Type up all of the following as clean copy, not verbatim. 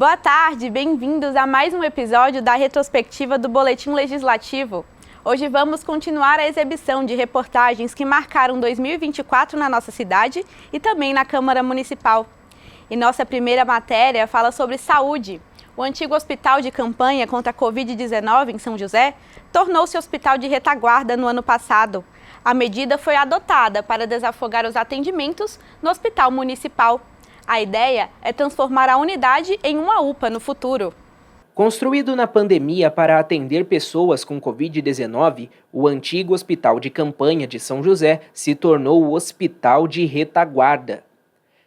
Boa tarde, bem-vindos a mais um episódio da retrospectiva do Boletim Legislativo. Hoje vamos continuar a exibição de reportagens que marcaram 2024 na nossa cidade e também na Câmara Municipal. E nossa primeira matéria fala sobre saúde. O antigo hospital de campanha contra a Covid-19 em São José tornou-se hospital de retaguarda no ano passado. A medida foi adotada para desafogar os atendimentos no hospital municipal. A ideia é transformar a unidade em uma UPA no futuro. Construído na pandemia para atender pessoas com Covid-19, o antigo hospital de campanha de São José se tornou o hospital de retaguarda.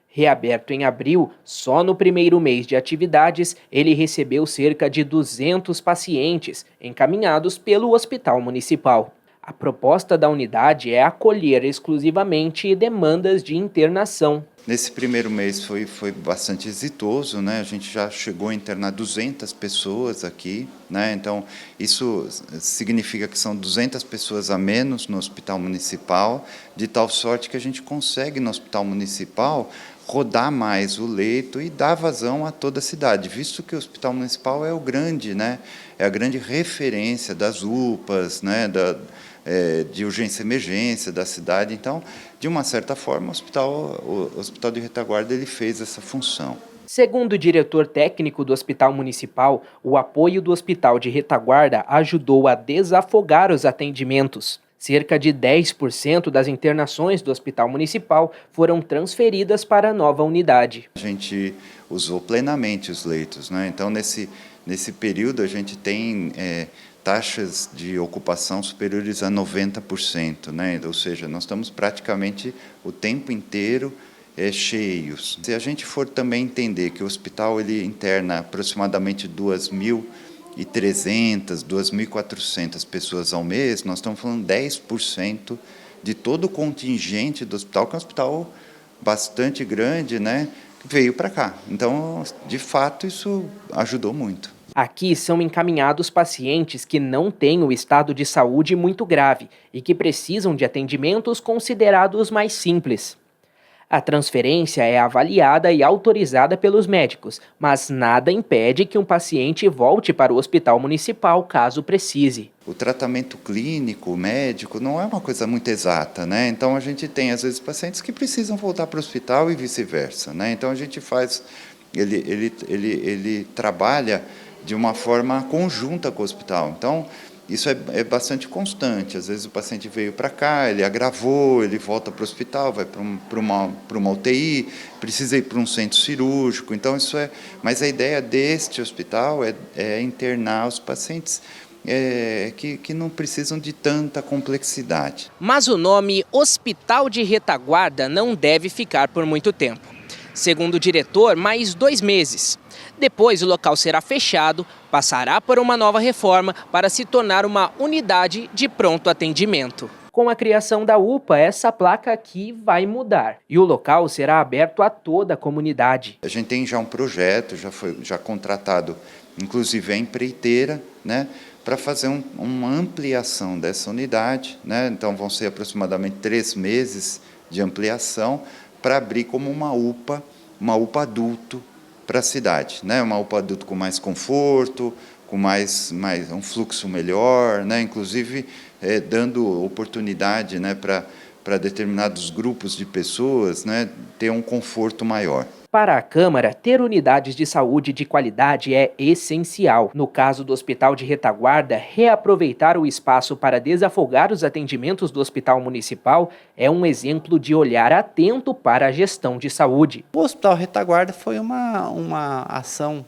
Reaberto em abril, só no primeiro mês de atividades, ele recebeu cerca de 200 pacientes encaminhados pelo hospital municipal. A proposta da unidade é acolher exclusivamente demandas de internação. Nesse primeiro mês foi bastante exitoso, né? A gente já chegou a internar 200 pessoas aqui, né? Então, isso significa que são 200 pessoas a menos no hospital municipal, de tal sorte que a gente consegue no hospital municipal rodar mais o leito e dar vazão a toda a cidade, visto que o hospital municipal é o grande, né? É a grande referência das UPAs, né? De urgência e emergência da cidade. Então, de uma certa forma, o hospital de retaguarda ele fez essa função. Segundo o diretor técnico do Hospital Municipal, o apoio do Hospital de Retaguarda ajudou a desafogar os atendimentos. Cerca de 10% das internações do Hospital Municipal foram transferidas para a nova unidade. A gente usou plenamente os leitos, né? Então, nesse período, a gente tem taxas de ocupação superiores a 90%, né? Ou seja, nós estamos praticamente o tempo inteiro cheios. Se a gente for também entender que o hospital ele interna aproximadamente 2.300, 2.400 pessoas ao mês, nós estamos falando 10% de todo o contingente do hospital, que é um hospital bastante grande, né? Veio para cá. Então, de fato, isso ajudou muito. Aqui são encaminhados pacientes que não têm o estado de saúde muito grave e que precisam de atendimentos considerados mais simples. A transferência é avaliada e autorizada pelos médicos, mas nada impede que um paciente volte para o hospital municipal caso precise. O tratamento clínico, médico, não é uma coisa muito exata, né? Então a gente tem, às vezes, pacientes que precisam voltar para o hospital e vice-versa, né? Então a gente faz, ele trabalha de uma forma conjunta com o hospital. Então, isso é bastante constante. Às vezes o paciente veio para cá, ele agravou, ele volta para o hospital, vai para uma UTI, precisa ir para um centro cirúrgico. Então, isso é... Mas a ideia deste hospital é internar os pacientes que não precisam de tanta complexidade. Mas o nome Hospital de Retaguarda não deve ficar por muito tempo. Segundo o diretor, mais 2 meses. Depois, o local será fechado, passará por uma nova reforma para se tornar uma unidade de pronto atendimento. Com a criação da UPA, essa placa aqui vai mudar e o local será aberto a toda a comunidade. A gente tem já um projeto, já contratado, inclusive a empreiteira, né, para fazer uma ampliação dessa unidade, né? Então, vão ser aproximadamente 3 meses de ampliação para abrir como uma UPA adulto para a cidade, né? Uma UPA adulto com mais conforto, com mais um fluxo melhor, né? Inclusive dando oportunidade, né, para determinados grupos de pessoas, né, ter um conforto maior. Para a Câmara, ter unidades de saúde de qualidade é essencial. No caso do Hospital de Retaguarda, reaproveitar o espaço para desafogar os atendimentos do Hospital Municipal é um exemplo de olhar atento para a gestão de saúde. O Hospital Retaguarda foi uma ação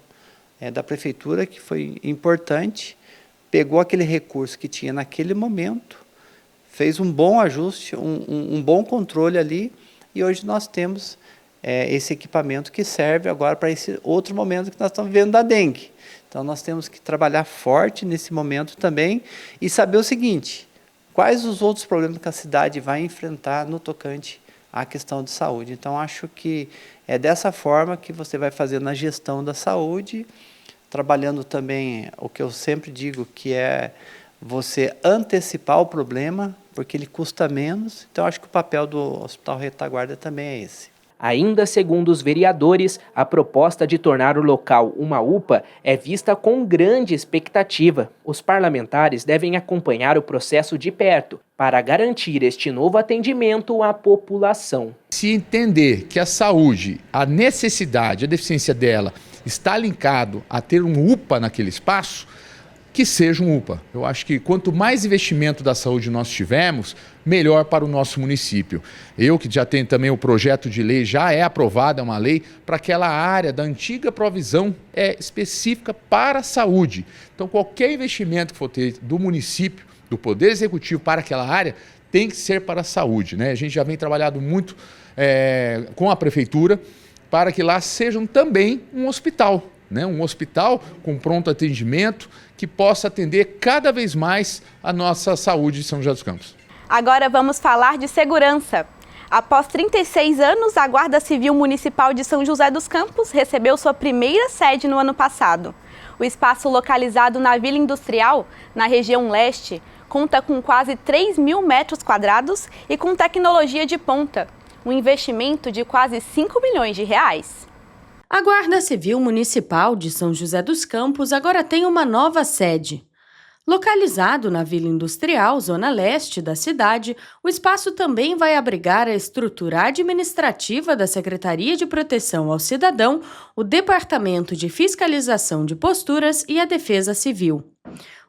da Prefeitura que foi importante, pegou aquele recurso que tinha naquele momento, fez um bom ajuste, um bom controle ali, e hoje nós temos esse equipamento que serve agora para esse outro momento que nós estamos vivendo da dengue. Então, nós temos que trabalhar forte nesse momento também e saber o seguinte: quais os outros problemas que a cidade vai enfrentar no tocante à questão de saúde. Então, acho que é dessa forma que você vai fazer na gestão da saúde, trabalhando também o que eu sempre digo, que é você antecipar o problema, porque ele custa menos. Então, acho que o papel do Hospital Retaguarda também é esse. Ainda segundo os vereadores, a proposta de tornar o local uma UPA é vista com grande expectativa. Os parlamentares devem acompanhar o processo de perto para garantir este novo atendimento à população. Se entender que a saúde, a necessidade, a deficiência dela está linkado a ter um UPA naquele espaço, que seja um UPA. Eu acho que quanto mais investimento da saúde nós tivermos, melhor para o nosso município. Eu que já tenho também o projeto de lei, já é aprovada uma lei para aquela área da antiga provisão específica para a saúde. Então qualquer investimento que for ter do município, do Poder Executivo para aquela área, tem que ser para a saúde, né? A gente já vem trabalhando muito com a Prefeitura para que lá sejam também um hospital, né? Um hospital com pronto atendimento que possa atender cada vez mais a nossa saúde de São José dos Campos. Agora vamos falar de segurança. Após 36 anos, a Guarda Civil Municipal de São José dos Campos recebeu sua primeira sede no ano passado. O espaço localizado na Vila Industrial, na região leste, conta com quase 3.000 metros quadrados e com tecnologia de ponta. Um investimento de quase 5 milhões de reais. A Guarda Civil Municipal de São José dos Campos agora tem uma nova sede. Localizado na Vila Industrial, zona leste da cidade, o espaço também vai abrigar a estrutura administrativa da Secretaria de Proteção ao Cidadão, o Departamento de Fiscalização de Posturas e a Defesa Civil.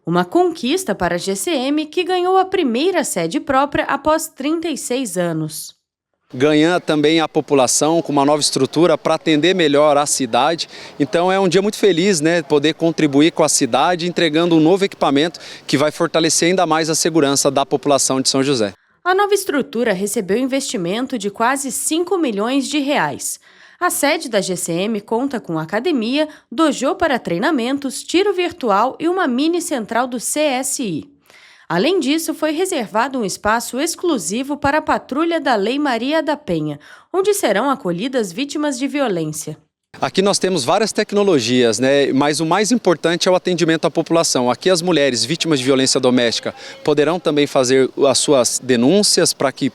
Uma conquista para a GCM, que ganhou a primeira sede própria após 36 anos. Ganhar também a população com uma nova estrutura para atender melhor a cidade. Então é um dia muito feliz, né, poder contribuir com a cidade entregando um novo equipamento que vai fortalecer ainda mais a segurança da população de São José. A nova estrutura recebeu investimento de quase 5 milhões de reais. A sede da GCM conta com academia, dojo para treinamentos, tiro virtual e uma mini central do CSI. Além disso, foi reservado um espaço exclusivo para a patrulha da Lei Maria da Penha, onde serão acolhidas vítimas de violência. Aqui nós temos várias tecnologias, né? Mas o mais importante é o atendimento à população. Aqui as mulheres vítimas de violência doméstica poderão também fazer as suas denúncias para que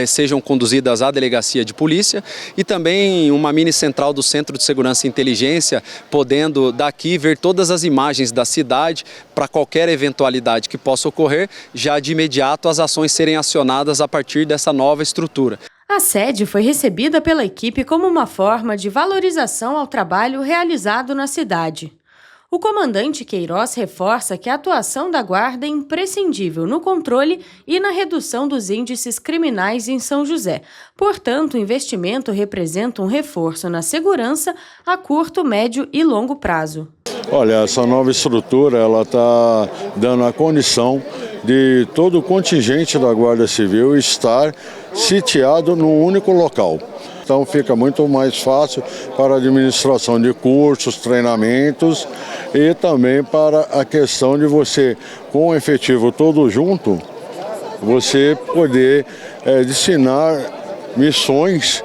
sejam conduzidas à delegacia de polícia e também uma mini central do Centro de Segurança e Inteligência, podendo daqui ver todas as imagens da cidade para qualquer eventualidade que possa ocorrer, já de imediato as ações serem acionadas a partir dessa nova estrutura. A sede foi recebida pela equipe como uma forma de valorização ao trabalho realizado na cidade. O comandante Queiroz reforça que a atuação da Guarda é imprescindível no controle e na redução dos índices criminais em São José. Portanto, o investimento representa um reforço na segurança a curto, médio e longo prazo. Olha, essa nova estrutura ela está dando a condição de todo o contingente da Guarda Civil estar sitiado num único local. Então fica muito mais fácil para a administração de cursos, treinamentos e também para a questão de você, com o efetivo todo junto, você poder destinar missões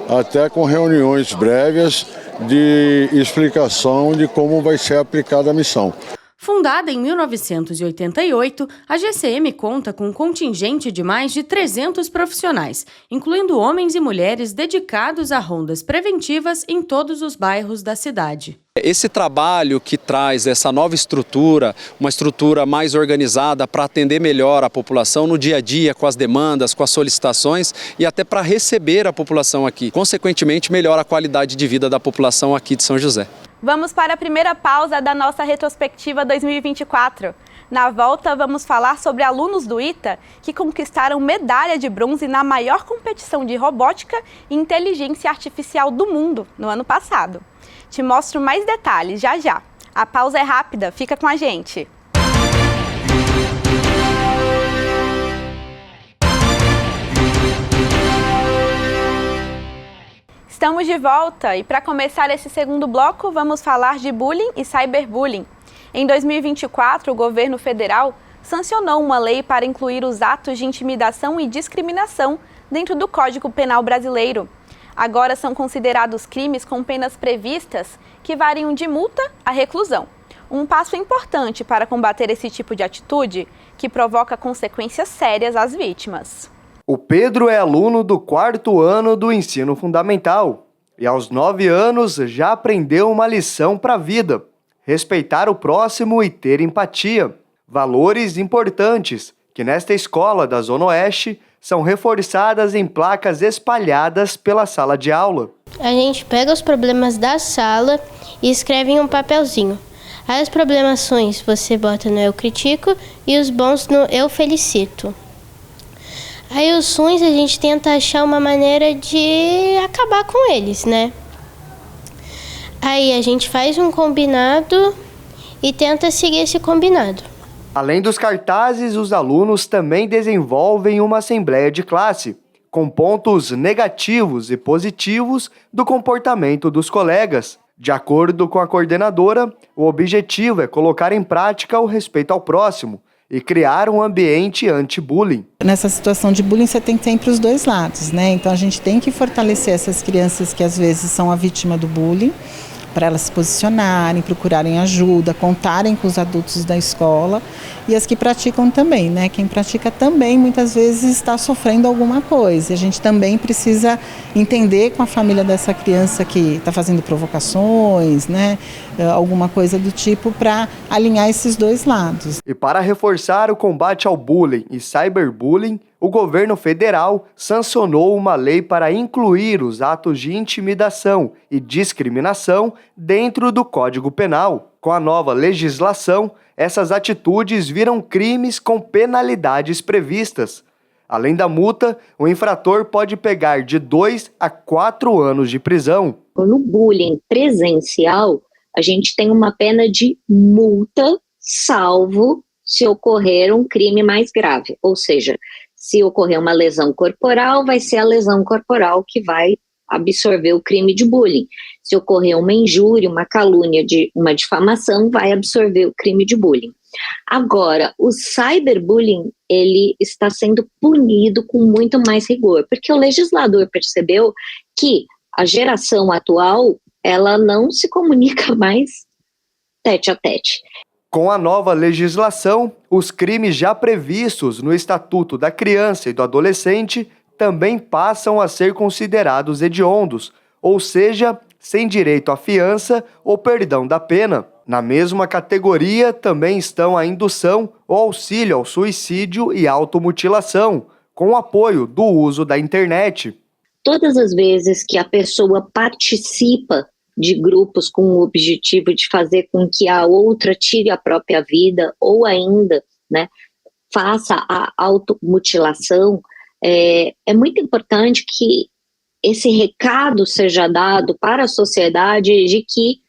até com reuniões prévias de explicação de como vai ser aplicada a missão. Fundada em 1988, a GCM conta com um contingente de mais de 300 profissionais, incluindo homens e mulheres dedicados a rondas preventivas em todos os bairros da cidade. Esse trabalho que traz essa nova estrutura, uma estrutura mais organizada para atender melhor a população no dia a dia, com as demandas, com as solicitações e até para receber a população aqui. Consequentemente, melhora a qualidade de vida da população aqui de São José. Vamos para a primeira pausa da nossa retrospectiva 2024. Na volta, vamos falar sobre alunos do ITA que conquistaram medalha de bronze na maior competição de robótica e inteligência artificial do mundo no ano passado. Te mostro mais detalhes já já. A pausa é rápida, fica com a gente. Estamos de volta e para começar esse segundo bloco, vamos falar de bullying e cyberbullying. Em 2024, o governo federal sancionou uma lei para incluir os atos de intimidação e discriminação dentro do Código Penal brasileiro. Agora são considerados crimes com penas previstas que variam de multa a reclusão. Um passo importante para combater esse tipo de atitude que provoca consequências sérias às vítimas. O Pedro é aluno do 4º ano do ensino fundamental e aos 9 anos já aprendeu uma lição para a vida: respeitar o próximo e ter empatia. Valores importantes que nesta escola da Zona Oeste são reforçadas em placas espalhadas pela sala de aula. A gente pega os problemas da sala e escreve em um papelzinho. As problemações você bota no eu critico e os bons no eu felicito. Aí os ruins a gente tenta achar uma maneira de acabar com eles, né? Aí a gente faz um combinado e tenta seguir esse combinado. Além dos cartazes, os alunos também desenvolvem uma assembleia de classe, com pontos negativos e positivos do comportamento dos colegas. De acordo com a coordenadora, o objetivo é colocar em prática o respeito ao próximo e criar um ambiente anti-bullying. Nessa situação de bullying você tem sempre os dois lados, né? Então a gente tem que fortalecer essas crianças que às vezes são a vítima do bullying, para elas se posicionarem, procurarem ajuda, contarem com os adultos da escola, e as que praticam também, né? Quem pratica também muitas vezes está sofrendo alguma coisa. A gente também precisa entender com a família dessa criança que está fazendo provocações, né? Alguma coisa do tipo, para alinhar esses dois lados. E para reforçar o combate ao bullying e cyberbullying, o governo federal sancionou uma lei para incluir os atos de intimidação e discriminação dentro do Código Penal. Com a nova legislação, essas atitudes viram crimes com penalidades previstas. Além da multa, o infrator pode pegar de 2 a 4 anos de prisão. No bullying presencial, a gente tem uma pena de multa, salvo se ocorrer um crime mais grave. Ou seja, se ocorrer uma lesão corporal, vai ser a lesão corporal que vai absorver o crime de bullying. Se ocorrer uma injúria, uma calúnia, uma difamação, vai absorver o crime de bullying. Agora, o cyberbullying, ele está sendo punido com muito mais rigor, porque o legislador percebeu que a geração atual, ela não se comunica mais tete a tete. Com a nova legislação, os crimes já previstos no Estatuto da Criança e do Adolescente também passam a ser considerados hediondos, ou seja, sem direito à fiança ou perdão da pena. Na mesma categoria também estão a indução ou auxílio ao suicídio e automutilação, com o apoio do uso da internet. Todas as vezes que a pessoa participa de grupos com o objetivo de fazer com que a outra tire a própria vida ou ainda, né, faça a automutilação, é muito importante que esse recado seja dado para a sociedade de que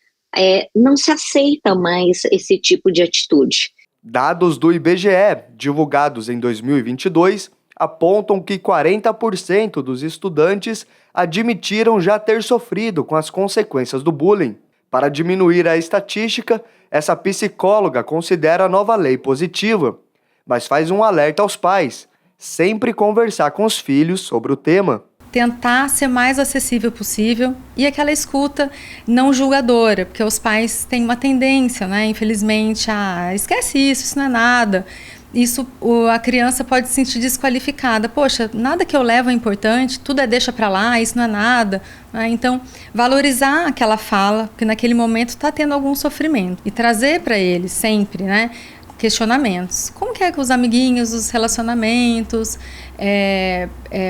não se aceita mais esse tipo de atitude. Dados do IBGE, divulgados em 2022, apontam que 40% dos estudantes admitiram já ter sofrido com as consequências do bullying. Para diminuir a estatística, essa psicóloga considera a nova lei positiva, mas faz um alerta aos pais: sempre conversar com os filhos sobre o tema. Tentar ser mais acessível possível e aquela escuta não julgadora, porque os pais têm uma tendência, né, infelizmente, esquece isso não é nada. Isso, a criança pode se sentir desqualificada. Poxa, nada que eu levo é importante, tudo deixa para lá, isso não é nada. Então, valorizar aquela fala, porque naquele momento está tendo algum sofrimento. E trazer para ele sempre, né, questionamentos. Como que é com os amiguinhos, os relacionamentos,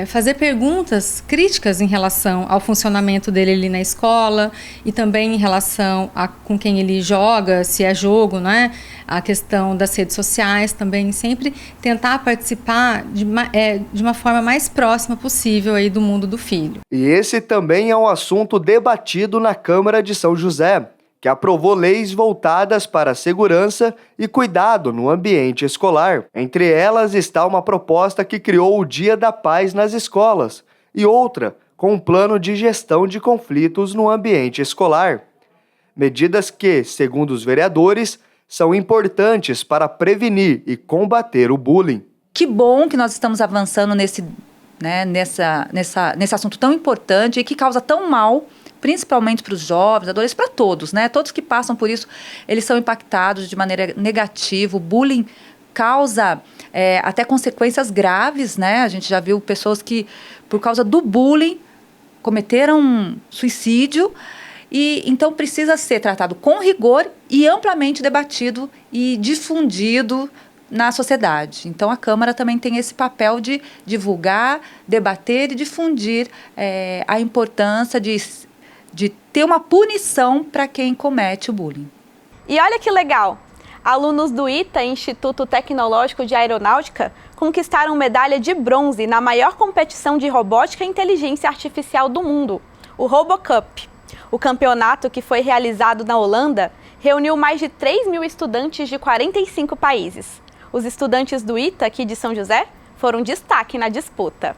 fazer perguntas críticas em relação ao funcionamento dele ali na escola e também em relação a com quem ele joga, se é jogo, né? A questão das redes sociais também, sempre tentar participar de uma forma mais próxima possível aí do mundo do filho. E esse também é um assunto debatido na Câmara de São José, que aprovou leis voltadas para a segurança e cuidado no ambiente escolar. Entre elas está uma proposta que criou o Dia da Paz nas escolas e outra com um plano de gestão de conflitos no ambiente escolar. Medidas que, segundo os vereadores, são importantes para prevenir e combater o bullying. Que bom que nós estamos avançando nesse assunto tão importante e que causa tão mal, principalmente para os jovens, adolescentes, para todos, né? Todos que passam por isso, eles são impactados de maneira negativa. O bullying causa até consequências graves, né? A gente já viu pessoas que, por causa do bullying, cometeram suicídio. E então precisa ser tratado com rigor e amplamente debatido e difundido na sociedade. Então a Câmara também tem esse papel de divulgar, debater e difundir a importância de ter uma punição para quem comete o bullying. E olha que legal! Alunos do ITA, Instituto Tecnológico de Aeronáutica, conquistaram medalha de bronze na maior competição de robótica e inteligência artificial do mundo, o RoboCup. O campeonato, que foi realizado na Holanda, reuniu mais de 3.000 estudantes de 45 países. Os estudantes do ITA, aqui de São José, foram destaque na disputa.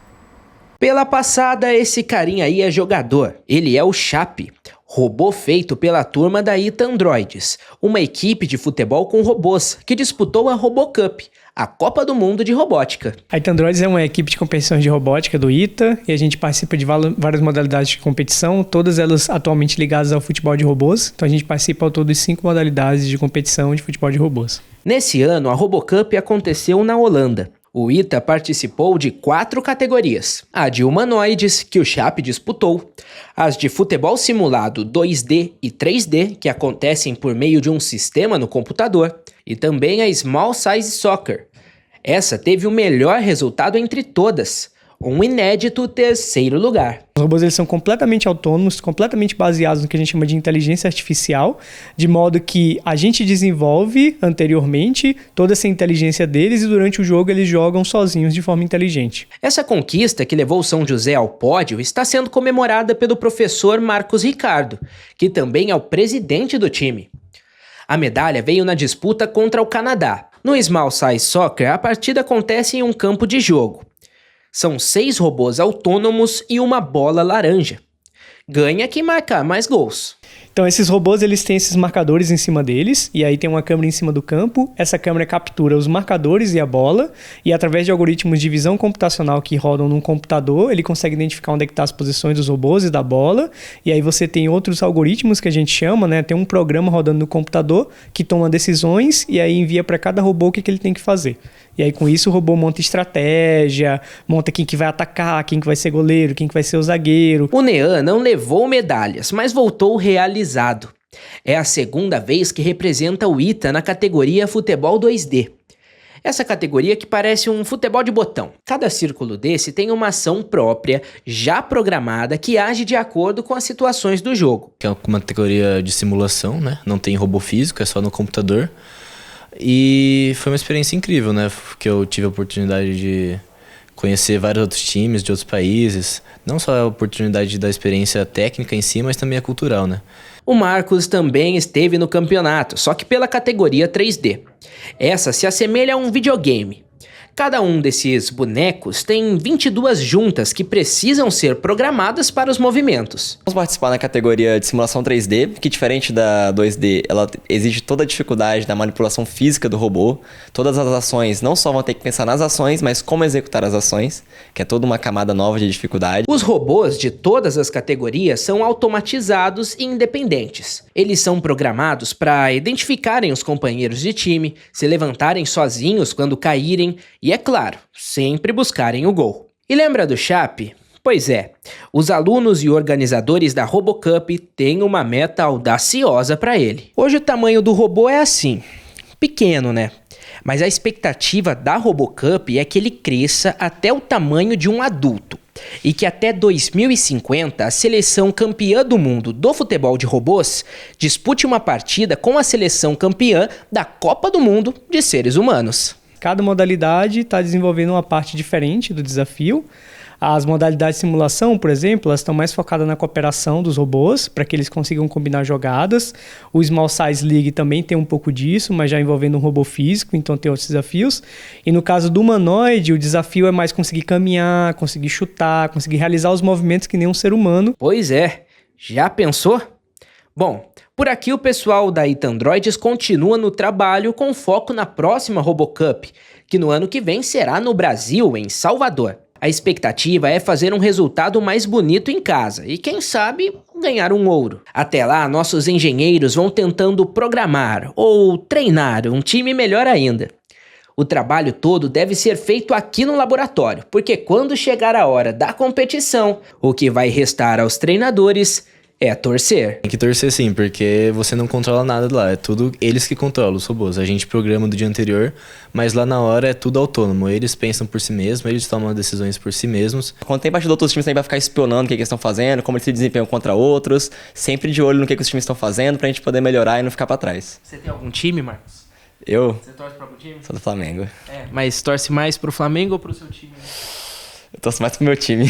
Pela passada, esse carinha aí é jogador. Ele é o Chape, robô feito pela turma da ITA Androids, uma equipe de futebol com robôs que disputou a RoboCup, a Copa do Mundo de Robótica. A ITA Androids é uma equipe de competições de robótica do ITA e a gente participa de várias modalidades de competição, todas elas atualmente ligadas ao futebol de robôs. Então a gente participa ao todo de 5 modalidades de competição de futebol de robôs. Nesse ano, a RoboCup aconteceu na Holanda. O ITA participou de 4 categorias. A de humanoides, que o Chape disputou. As de futebol simulado 2D e 3D, que acontecem por meio de um sistema no computador. E também a Small Size Soccer. Essa teve o melhor resultado entre todas. Um inédito 3º lugar. Os robôs eles são completamente autônomos, completamente baseados no que a gente chama de inteligência artificial, de modo que a gente desenvolve anteriormente toda essa inteligência deles e durante o jogo eles jogam sozinhos de forma inteligente. Essa conquista que levou São José ao pódio está sendo comemorada pelo professor Marcos Ricardo, que também é o presidente do time. A medalha veio na disputa contra o Canadá. No Small Size Soccer, a partida acontece em um campo de jogo. São 6 robôs autônomos e uma bola laranja. Ganha quem marcar mais gols. Então esses robôs eles têm esses marcadores em cima deles e aí tem uma câmera em cima do campo. Essa câmera captura os marcadores e a bola e através de algoritmos de visão computacional que rodam num computador, ele consegue identificar onde é que estão as posições dos robôs e da bola. E aí você tem outros algoritmos que a gente chama, né? Tem um programa rodando no computador que toma decisões e aí envia para cada robô o que ele tem que fazer. E aí com isso o robô monta estratégia, monta quem que vai atacar, quem que vai ser goleiro, quem que vai ser o zagueiro. O Nean não levou medalhas, mas voltou realizado. É a 2ª vez que representa o ITA na categoria Futebol 2D. Essa categoria que parece um futebol de botão. Cada círculo desse tem uma ação própria, já programada, que age de acordo com as situações do jogo. É uma categoria de simulação, né? Não tem robô físico, é só no computador. E foi uma experiência incrível, né? Porque eu tive a oportunidade de conhecer vários outros times de outros países. Não só a oportunidade da experiência técnica em si, mas também a cultural, né? O Marcos também esteve no campeonato, só que pela categoria 3D. Essa se assemelha a um videogame. Cada um desses bonecos tem 22 juntas que precisam ser programadas para os movimentos. Vamos participar na categoria de simulação 3D, que diferente da 2D, ela exige toda a dificuldade da manipulação física do robô. Todas as ações não só vão ter que pensar nas ações, mas como executar as ações, que é toda uma camada nova de dificuldade. Os robôs de todas as categorias são automatizados e independentes. Eles são programados para identificarem os companheiros de time, se levantarem sozinhos quando caírem e, é claro, sempre buscarem o gol. E lembra do Chape? Pois é, os alunos e organizadores da RoboCup têm uma meta audaciosa para ele. Hoje o tamanho do robô é assim, pequeno, né? Mas a expectativa da RoboCup é que ele cresça até o tamanho de um adulto. E que até 2050 a seleção campeã do mundo do futebol de robôs dispute uma partida com a seleção campeã da Copa do Mundo de seres humanos. Cada modalidade está desenvolvendo uma parte diferente do desafio. As modalidades de simulação, por exemplo, elas estão mais focadas na cooperação dos robôs, para que eles consigam combinar jogadas. O Small Size League também tem um pouco disso, mas já envolvendo um robô físico, então tem outros desafios. E no caso do humanoide, o desafio é mais conseguir caminhar, conseguir chutar, conseguir realizar os movimentos que nem um ser humano. Pois é, já pensou? Bom, por aqui o pessoal da ITA Androids continua no trabalho com foco na próxima RoboCup, que no ano que vem será no Brasil, em Salvador. A expectativa é fazer um resultado mais bonito em casa e, quem sabe, ganhar um ouro. Até lá, nossos engenheiros vão tentando programar ou treinar um time melhor ainda. O trabalho todo deve ser feito aqui no laboratório, porque quando chegar a hora da competição, o que vai restar aos treinadores é torcer. Tem que torcer sim, porque você não controla nada lá, é tudo eles que controlam, os robôs. A gente programa do dia anterior, mas lá na hora é tudo autônomo. Eles pensam por si mesmos, eles tomam decisões por si mesmos. Quando tem partida de outros times, também vai ficar espionando o que eles estão fazendo, como eles se desempenham contra outros, sempre de olho no que os times estão fazendo pra gente poder melhorar e não ficar pra trás. Você tem algum time, Marcos? Eu? Você torce pra algum time? Sou do Flamengo. Mas torce mais pro Flamengo ou pro seu time? Eu torço mais pro meu time.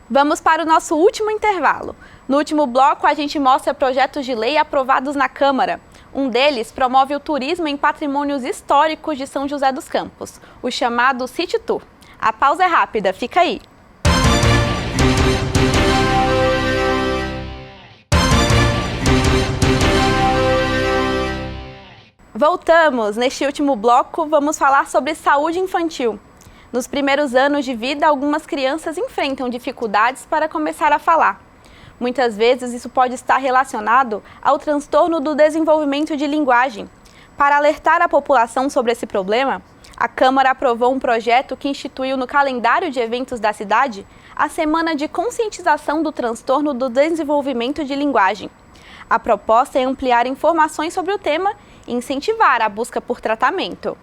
Vamos para o nosso último intervalo. No último bloco, a gente mostra projetos de lei aprovados na Câmara. Um deles promove o turismo em patrimônios históricos de São José dos Campos, o chamado City Tour. A pausa é rápida, fica aí. Voltamos! Neste último bloco, vamos falar sobre saúde infantil. Nos primeiros anos de vida, algumas crianças enfrentam dificuldades para começar a falar. Muitas vezes, isso pode estar relacionado ao transtorno do desenvolvimento de linguagem. Para alertar a população sobre esse problema, a Câmara aprovou um projeto que instituiu no calendário de eventos da cidade a Semana de Conscientização do Transtorno do Desenvolvimento de Linguagem. A proposta é ampliar informações sobre o tema e incentivar a busca por tratamento.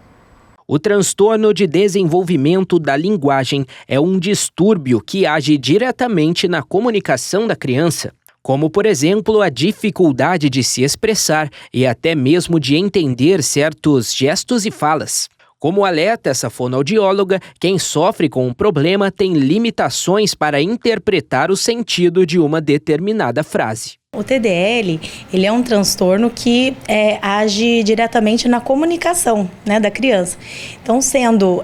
O transtorno de desenvolvimento da linguagem é um distúrbio que age diretamente na comunicação da criança, como, por exemplo, a dificuldade de se expressar e até mesmo de entender certos gestos e falas. Como alerta essa fonoaudióloga, quem sofre com o problema tem limitações para interpretar o sentido de uma determinada frase. O TDL, ele é um transtorno que age diretamente na comunicação, né, da criança. Então, sendo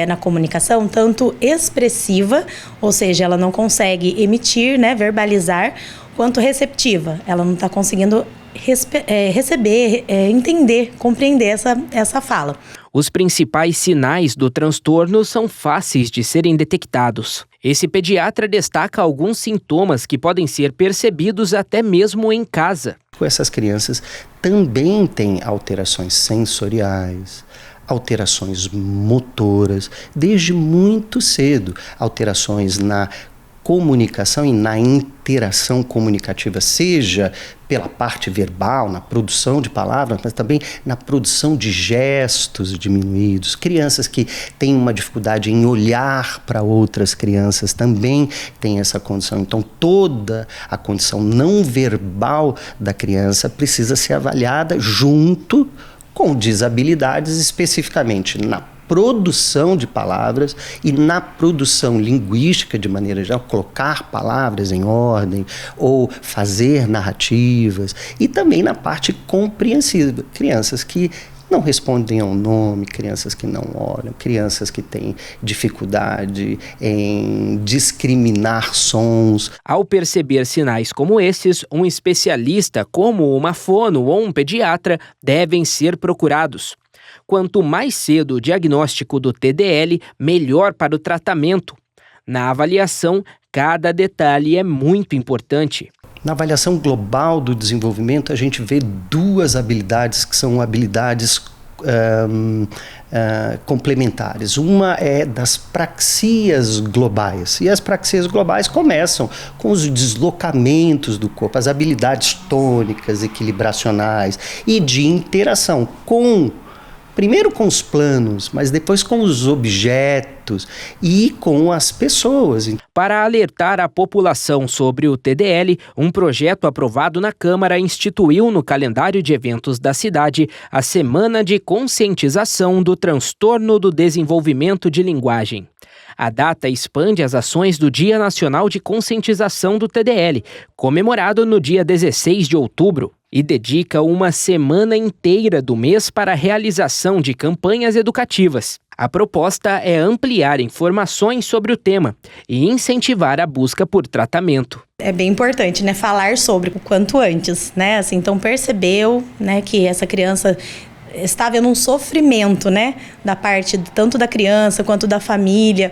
na comunicação tanto expressiva, ou seja, ela não consegue emitir, né, verbalizar, quanto receptiva. Ela não está conseguindo receber, entender, compreender essa fala. Os principais sinais do transtorno são fáceis de serem detectados. Esse pediatra destaca alguns sintomas que podem ser percebidos até mesmo em casa. Essas crianças também têm alterações sensoriais, alterações motoras, desde muito cedo, alterações na comunicação e na interação comunicativa, seja pela parte verbal, na produção de palavras, mas também na produção de gestos diminuídos. Crianças que têm uma dificuldade em olhar para outras crianças também têm essa condição. Então, toda a condição não verbal da criança precisa ser avaliada junto com desabilidades, especificamente na produção de palavras e na produção linguística, de maneira geral, colocar palavras em ordem ou fazer narrativas, e também na parte compreensiva, crianças que não respondem ao nome, crianças que não olham, crianças que têm dificuldade em discriminar sons. Ao perceber sinais como esses, um especialista como uma fono ou um pediatra devem ser procurados. Quanto mais cedo o diagnóstico do TDL, melhor para o tratamento. Na avaliação, cada detalhe é muito importante. Na avaliação global do desenvolvimento, a gente vê duas habilidades que são habilidades complementares. Uma é das praxias globais. E as praxias globais começam com os deslocamentos do corpo, as habilidades tônicas, equilibracionais e de interação primeiro com os planos, mas depois com os objetos e com as pessoas. Para alertar a população sobre o TDL, um projeto aprovado na Câmara instituiu no calendário de eventos da cidade a Semana de Conscientização do Transtorno do Desenvolvimento de Linguagem. A data expande as ações do Dia Nacional de Conscientização do TDL, comemorado no dia 16 de outubro, e dedica uma semana inteira do mês para a realização de campanhas educativas. A proposta é ampliar informações sobre o tema e incentivar a busca por tratamento. É bem importante, né, falar sobre o quanto antes, né? Assim, então percebeu, né, que essa criança está havendo um sofrimento, né, da parte tanto da criança quanto da família,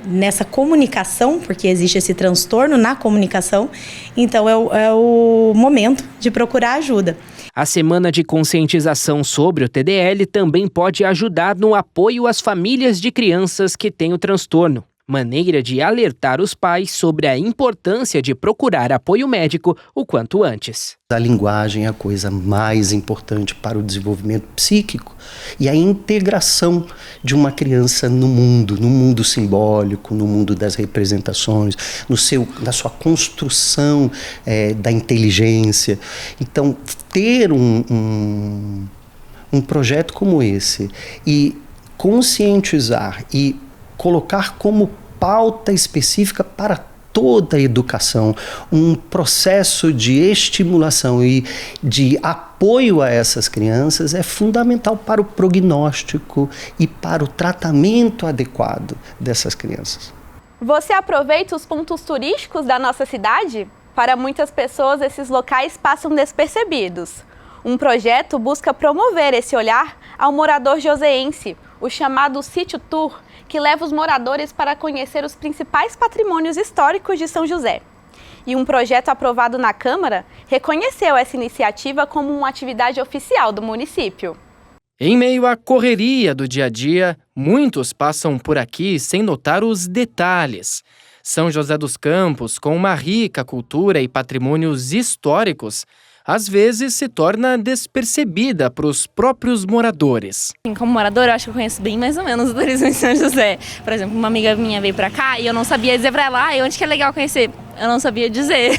nessa comunicação, porque existe esse transtorno na comunicação, então é o momento de procurar ajuda. A semana de conscientização sobre o TDL também pode ajudar no apoio às famílias de crianças que têm o transtorno. Maneira de alertar os pais sobre a importância de procurar apoio médico o quanto antes. A linguagem é a coisa mais importante para o desenvolvimento psíquico e a integração de uma criança no mundo simbólico, no mundo das representações, na sua construção da inteligência. Então, ter um projeto como esse e conscientizar e colocar como pauta específica para toda a educação, um processo de estimulação e de apoio a essas crianças é fundamental para o prognóstico e para o tratamento adequado dessas crianças. Você aproveita os pontos turísticos da nossa cidade? Para muitas pessoas, esses locais passam despercebidos. Um projeto busca promover esse olhar ao morador joseense, o chamado Sítio Tour, que leva os moradores para conhecer os principais patrimônios históricos de São José. E um projeto aprovado na Câmara reconheceu essa iniciativa como uma atividade oficial do município. Em meio à correria do dia a dia, muitos passam por aqui sem notar os detalhes. São José dos Campos, com uma rica cultura e patrimônios históricos, às vezes se torna despercebida para os próprios moradores. Como moradora, eu acho que eu conheço bem mais ou menos o turismo em São José. Por exemplo, uma amiga minha veio para cá e eu não sabia dizer para ela, onde que é legal conhecer? Eu não sabia dizer.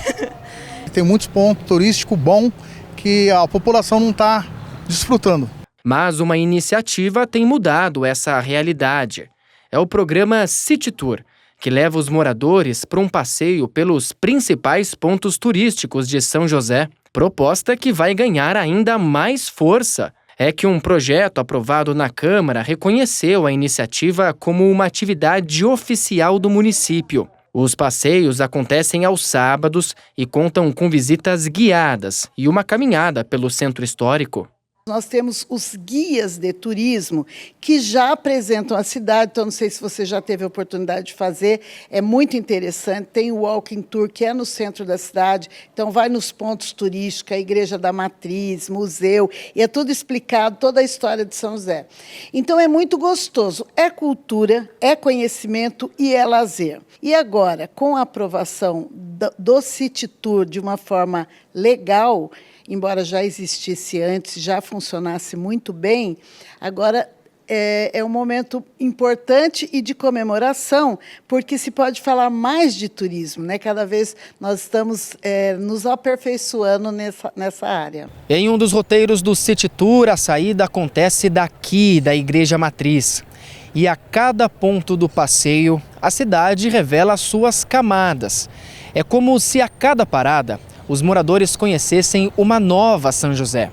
Tem muitos pontos turísticos bons que a população não está desfrutando. Mas uma iniciativa tem mudado essa realidade. É o programa City Tour, que leva os moradores para um passeio pelos principais pontos turísticos de São José. Proposta que vai ganhar ainda mais força. É que um projeto aprovado na Câmara reconheceu a iniciativa como uma atividade oficial do município. Os passeios acontecem aos sábados e contam com visitas guiadas e uma caminhada pelo centro histórico. Nós temos os guias de turismo que já apresentam a cidade, então não sei se você já teve a oportunidade de fazer, é muito interessante. Tem o Walking Tour, que é no centro da cidade, então vai nos pontos turísticos, a Igreja da Matriz, museu, e é tudo explicado, toda a história de São José. Então é muito gostoso, é cultura, é conhecimento e é lazer. E agora, com a aprovação do City Tour de uma forma legal, embora já existisse antes, já funcionasse muito bem, agora é um momento importante e de comemoração, porque se pode falar mais de turismo, né? Cada vez nós estamos nos aperfeiçoando nessa área. Em um dos roteiros do City Tour, a saída acontece daqui, da Igreja Matriz. E a cada ponto do passeio, a cidade revela suas camadas. É como se a cada parada os moradores conhecessem uma nova São José.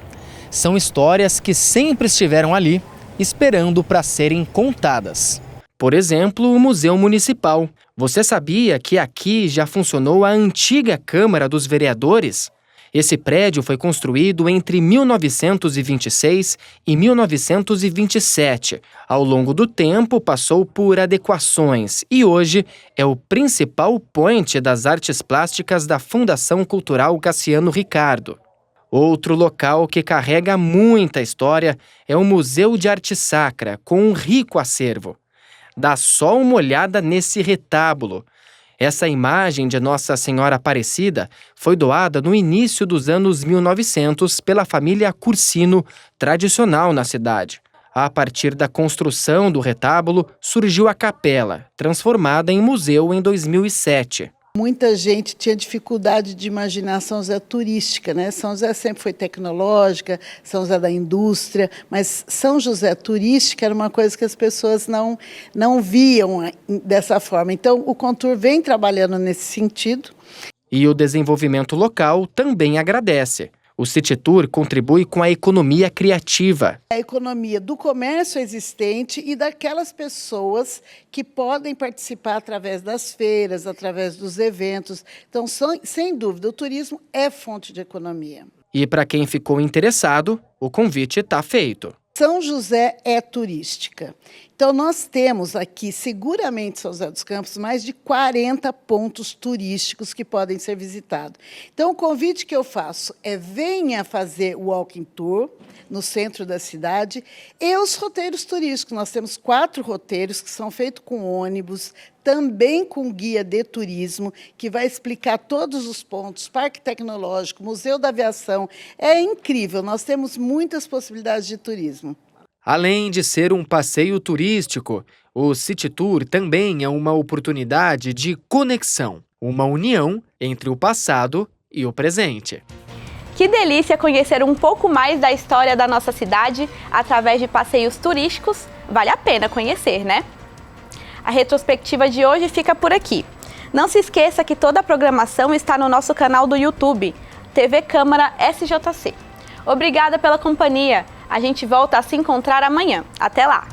São histórias que sempre estiveram ali, esperando para serem contadas. Por exemplo, o Museu Municipal. Você sabia que aqui já funcionou a antiga Câmara dos Vereadores? Esse prédio foi construído entre 1926 e 1927. Ao longo do tempo, passou por adequações e hoje é o principal point das artes plásticas da Fundação Cultural Cassiano Ricardo. Outro local que carrega muita história é o Museu de Arte Sacra, com um rico acervo. Dá só uma olhada nesse retábulo. Essa imagem de Nossa Senhora Aparecida foi doada no início dos anos 1900 pela família Cursino, tradicional na cidade. A partir da construção do retábulo, surgiu a capela, transformada em museu em 2007. Muita gente tinha dificuldade de imaginar São José turística, né? São José sempre foi tecnológica, São José da indústria, mas São José turística era uma coisa que as pessoas não viam dessa forma. Então, o Contour vem trabalhando nesse sentido. E o desenvolvimento local também agradece. O City Tour contribui com a economia criativa. A economia do comércio existente e daquelas pessoas que podem participar através das feiras, através dos eventos. Então, sem dúvida, o turismo é fonte de economia. E para quem ficou interessado, o convite está feito. São José é turística. Então, nós temos aqui, seguramente, São José dos Campos, mais de 40 pontos turísticos que podem ser visitados. Então, o convite que eu faço é venha fazer o Walking Tour no centro da cidade e os roteiros turísticos. Nós temos 4 roteiros que são feitos com ônibus, também com guia de turismo, que vai explicar todos os pontos, Parque Tecnológico, Museu da Aviação. É incrível, nós temos muitas possibilidades de turismo. Além de ser um passeio turístico, o City Tour também é uma oportunidade de conexão, uma união entre o passado e o presente. Que delícia conhecer um pouco mais da história da nossa cidade através de passeios turísticos. Vale a pena conhecer, né? A retrospectiva de hoje fica por aqui. Não se esqueça que toda a programação está no nosso canal do YouTube, TV Câmara SJC. Obrigada pela companhia. A gente volta a se encontrar amanhã. Até lá!